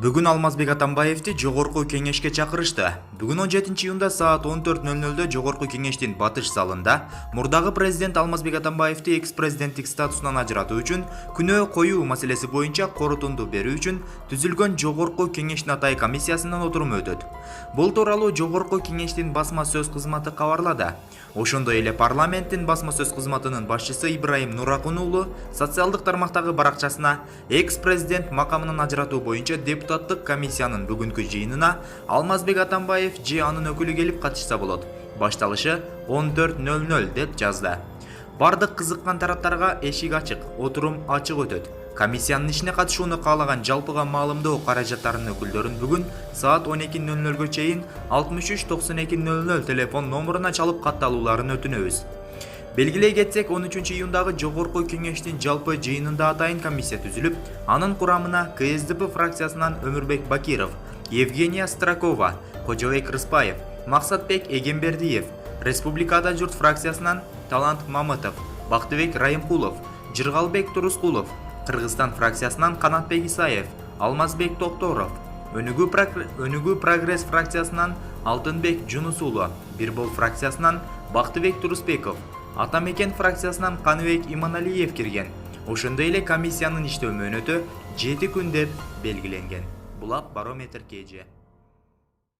Бүгүн Алмазбек Атамбаевди жогорку кеңешке чакырышты. Бүгүн 17-июнда саат 14:00 жогорку кеңештин батыш залында мурдагы президент Алмазбек Атамбаевди экс-президенттик статусунан ажыратуу үчүн күнөө коюу маселеси боюнча корутунду берүү үчүн түзүлгөн жогорку кеңештин атай комиссиясынын отуруму өтөт. Бул тууралуу жогорку кеңештин басма сөз кызматы кабарлады. Ошондой эле парламенттин басма сөз кызматынын башчысы Ибраим Нуракун уулу социалдык тармактагы баракчасына экс-президент макамынан ажыратуу боюнча депутаттык комиссиянын бүгүнкү жыйынына Алмазбек Атамбаев же анын өкүлү келип катышса болот. Башталышы 14:00 деп жазды. Бардык кызыккан тараптарга эшик ачык, отурум ачык өтөт. Комиссиянын ишине катышууну каалаган жалпыга маалымдоо каражаттарынын өкүлдөрүн бүгүн саат 12:00 чейин 63 92 00 телефон номуруна чалып катталууларын өтүнөбүз. Белгилей кетсек, 13-июндагы жогорку кеңештин жалпы жыйынында атайын комиссия түзүлүп, анын курамына КСДП фракциясынан Өмүрбек Бакиров, Евгения Стракова, Кожобек Рыспаев, Максатбек Эгембердиев, Республикада журт фракциясынан Талант Мамытов, Бактыбек Райымкулов, Жыргалбек Турускулов, Кыргызстан фракциясынан Канатбек Исаев, Алмазбек Токторов, Өнүгүү прогресс фракциясынан Алтынбек Жунусулу, Бирбол фракциясынан Бактыбек Турусбеков, Атамекен фракциясынан Каныбек Иманалиев кирген. Ошондой эле комиссиянын иштөө мөөнөтү 7 күн деп белгиленген. Булак Барометр КЖ.